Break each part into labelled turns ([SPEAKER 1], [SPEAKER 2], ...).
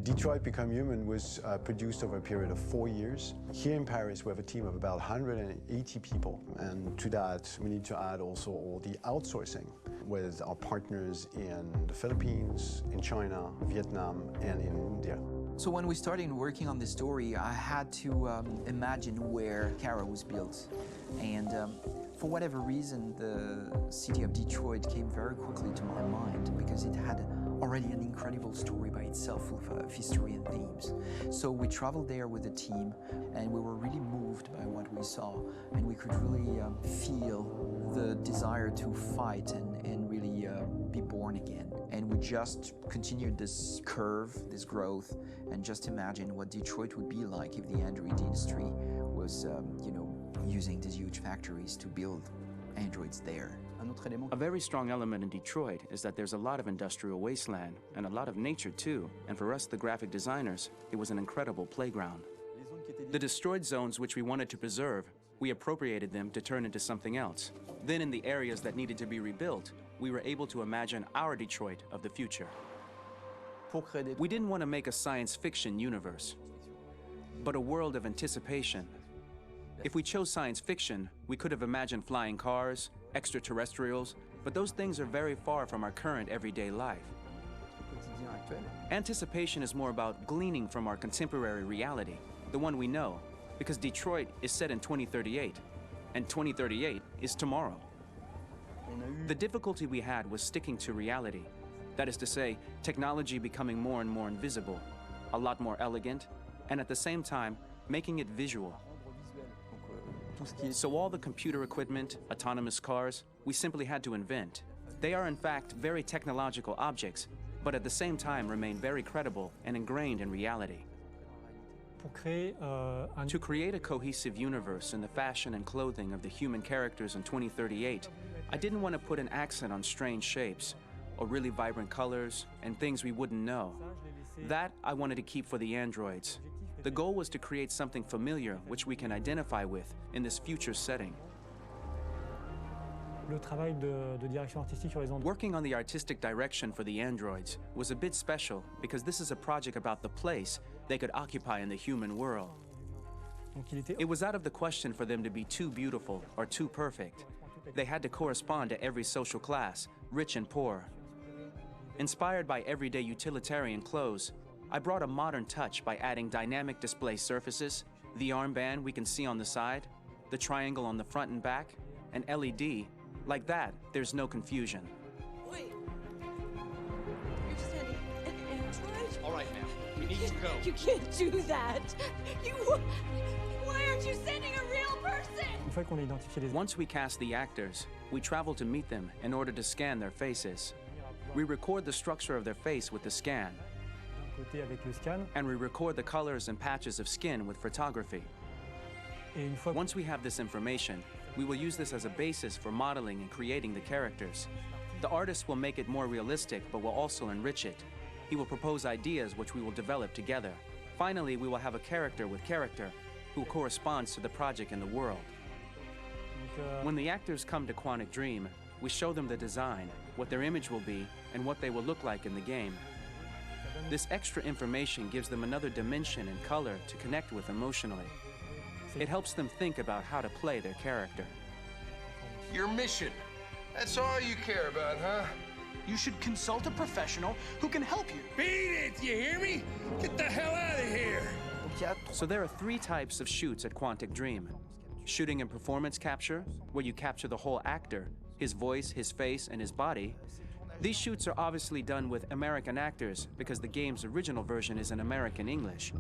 [SPEAKER 1] Detroit Become Human was produced over a period of 4 years. Here in Paris, we have a team of about 180 people. And to that, we need to add also all the outsourcing with our partners in the Philippines, in China, Vietnam, and in India.
[SPEAKER 2] So when we started working on this story, I had to imagine where Kara was built. And for whatever reason, the city of Detroit came very quickly to my mind because it had already an incredible story by itself full of history and themes. So we traveled there with the team and we were really moved by what we saw, and we could really feel the desire to fight and really be born again. And we just continued this curve, this growth, and just imagine what Detroit would be like if the Android industry was, using these huge factories to build androids there.
[SPEAKER 3] A very strong element in Detroit is that there's a lot of industrial wasteland and a lot of nature too, and for us, the graphic designers, it was an incredible playground. The destroyed zones which we wanted to preserve, we appropriated them to turn into something else. Then in the areas that needed to be rebuilt, we were able to imagine our Detroit of the future. We didn't want to make a science fiction universe, but a world of anticipation. If we chose science fiction, we could have imagined flying cars, extraterrestrials, but those things are very far from our current everyday life. Anticipation is more about gleaning from our contemporary reality, the one we know, because Detroit is set in 2038, and 2038 is tomorrow. The difficulty we had was sticking to reality. That is to say, technology becoming more and more invisible, a lot more elegant, and at the same time, making it visual. So all the computer equipment, autonomous cars, we simply had to invent. They are in fact very technological objects, but at the same time remain very credible and ingrained in reality. To create a cohesive universe in the fashion and clothing of the human characters in 2038, I didn't want to put an accent on strange shapes, or really vibrant colors, and things we wouldn't know. That I wanted to keep for the androids. The goal was to create something familiar which we can identify with in this future setting. Working on the artistic direction for the androids was a bit special because this is a project about the place they could occupy in the human world. It was out of the question for them to be too beautiful or too perfect. They had to correspond to every social class, rich and poor. Inspired by everyday utilitarian clothes, I brought a modern touch by adding dynamic display surfaces, the armband we can see on the side, the triangle on the front and back, an LED. Like that, there's no confusion.
[SPEAKER 4] Wait. You're just handing an android?
[SPEAKER 5] All right, ma'am. We need to go.
[SPEAKER 4] You can't do that. Why aren't you sending a real person?
[SPEAKER 3] Once we cast the actors, we travel to meet them in order to scan their faces. We record the structure of their face with the scan. And we record the colors and patches of skin with photography. Once we have this information, we will use this as a basis for modeling and creating the characters. The artist will make it more realistic, but will also enrich it. He will propose ideas which we will develop together. Finally, we will have a character with character who corresponds to the project and the world. When the actors come to Quantic Dream, we show them the design, what their image will be, and what they will look like in the game. This extra information gives them another dimension and color to connect with emotionally. It helps them think about how to play their character.
[SPEAKER 5] Your mission. That's all you care about, huh?
[SPEAKER 6] You should consult a professional who can help you.
[SPEAKER 5] Beat it, you hear me? Get the hell out of here!
[SPEAKER 3] So there are 3 types of shoots at Quantic Dream. Shooting and performance capture, where you capture the whole actor, his voice, his face, and his body. These shoots are obviously done with American actors because the game's original version is in American English.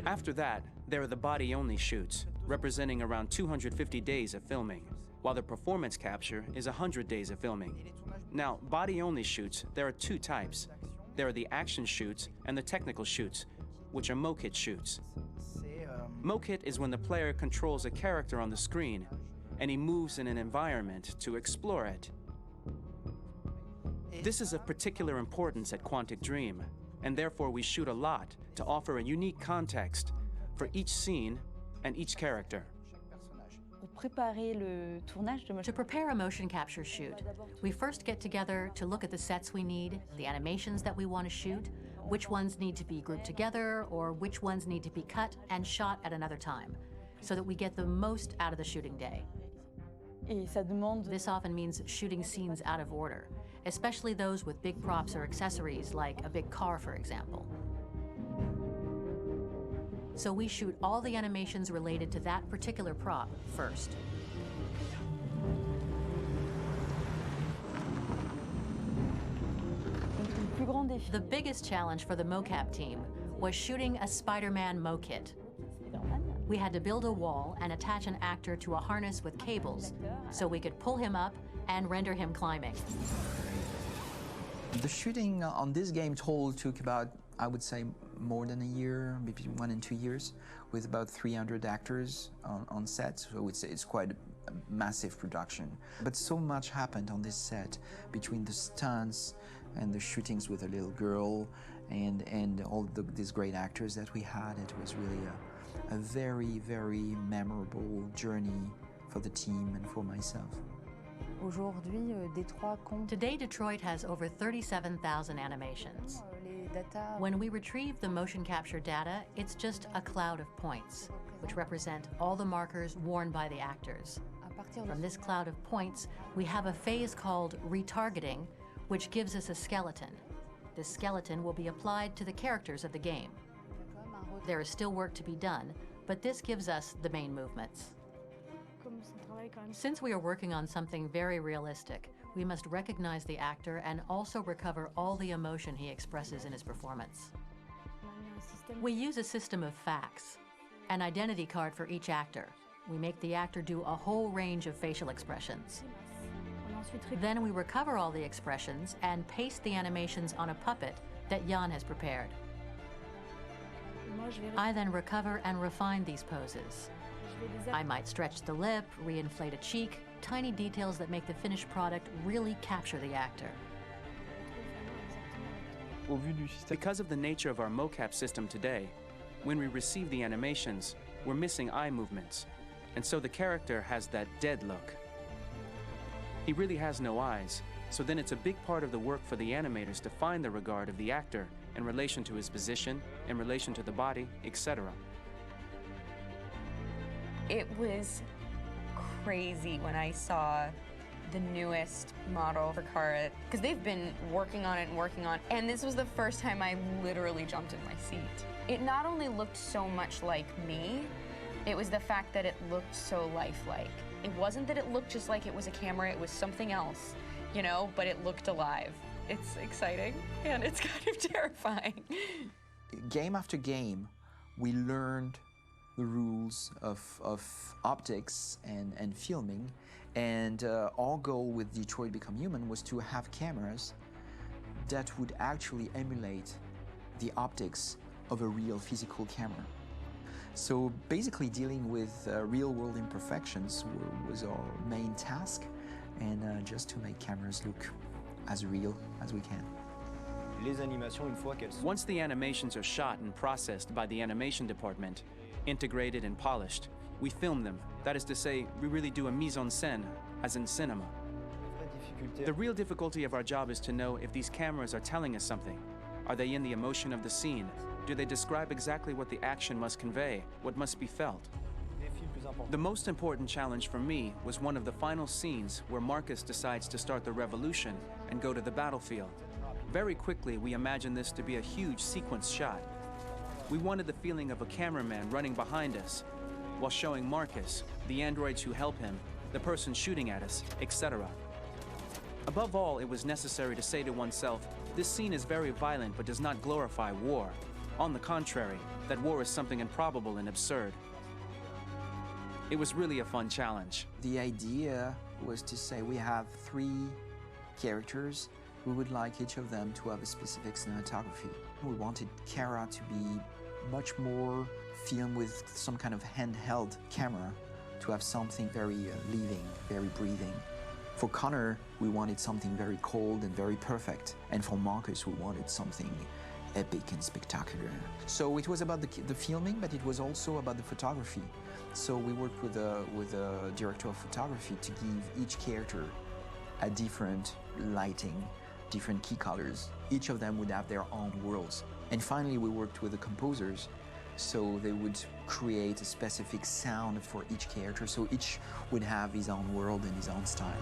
[SPEAKER 3] After that, there are the body-only shoots, representing around 250 days of filming, while the performance capture is 100 days of filming. Now, body-only shoots, there are 2 types. There are the action shoots and the technical shoots, which are Moe Kit shoots. Moe Kit is when the player controls a character on the screen, and he moves in an environment to explore it. This is of particular importance at Quantic Dream, and therefore we shoot a lot to offer a unique context for each scene and each character.
[SPEAKER 7] To prepare a motion capture shoot, we first get together to look at the sets we need, the animations that we want to shoot, which ones need to be grouped together, or which ones need to be cut and shot at another time, so that we get the most out of the shooting day. This often means shooting scenes out of order, especially those with big props or accessories, like a big car, for example. So we shoot all the animations related to that particular prop first. The biggest challenge for the mocap team was shooting a Spider-Man Moe Kit. We had to build a wall and attach an actor to a harness with cables so we could pull him up and render him climbing.
[SPEAKER 2] The shooting on this game took about, I would say, more than a year, maybe 1 and 2 years, with about 300 actors on set. So it's quite a massive production. But so much happened on this set between the stunts and the shootings with a little girl and all these great actors that we had. It was really a very, very memorable journey for the team and for myself.
[SPEAKER 7] Today, Detroit has over 37,000 animations. When we retrieve the motion capture data, it's just a cloud of points, which represent all the markers worn by the actors. From this cloud of points, we have a phase called retargeting, which gives us a skeleton. This skeleton will be applied to the characters of the game. There is still work to be done, but this gives us the main movements. Since we are working on something very realistic, we must recognize the actor and also recover all the emotion he expresses in his performance. We use a system of facts, an identity card for each actor. We make the actor do a whole range of facial expressions. Then we recover all the expressions and paste the animations on a puppet that Jan has prepared. I then recover and refine these poses. I might stretch the lip, reinflate a cheek, tiny details that make the finished product really capture the actor.
[SPEAKER 3] Because of the nature of our mocap system today, when we receive the animations, we're missing eye movements, and so the character has that dead look. He really has no eyes, so then it's a big part of the work for the animators to find the regard of the actor in relation to his position, in relation to the body, etc.
[SPEAKER 8] It was crazy when I saw the newest model for Kara, because they've been working on it and working on it, and this was the first time I literally jumped in my seat. It not only looked so much like me, it was the fact that it looked so lifelike. It wasn't that it looked just like it was a camera, it was something else, you know, but it looked alive. It's exciting, and it's kind of terrifying.
[SPEAKER 2] Game after game, we learned the rules of optics and filming, and our goal with Detroit Become Human was to have cameras that would actually emulate the optics of a real physical camera. So basically dealing with real-world imperfections was our main task, and just to make cameras look as real as we can.
[SPEAKER 3] Once the animations are shot and processed by the animation department, integrated and polished, we film them. That is to say, we really do a mise en scène, as in cinema. The real difficulty of our job is to know if these cameras are telling us something. Are they in the emotion of the scene? Do they describe exactly what the action must convey, what must be felt? The most important challenge for me was one of the final scenes where Marcus decides to start the revolution and go to the battlefield. Very quickly, we imagined this to be a huge sequence shot. We wanted the feeling of a cameraman running behind us, while showing Marcus, the androids who help him, the person shooting at us, etc. Above all, it was necessary to say to oneself, this scene is very violent but does not glorify war. On the contrary, that war is something improbable and absurd. It was really a fun challenge.
[SPEAKER 2] The idea was to say we have 3 characters. We would like each of them to have a specific cinematography. We wanted Kara to be much more filmed with some kind of handheld camera, to have something very living, very breathing. For Connor, we wanted something very cold and very perfect. And for Marcus, we wanted something epic and spectacular. So it was about the filming, but it was also about the photography. So we worked with a director of photography to give each character a different lighting, different key colors. Each of them would have their own worlds. And finally, we worked with the composers, so they would create a specific sound for each character, so each would have his own world and his own style.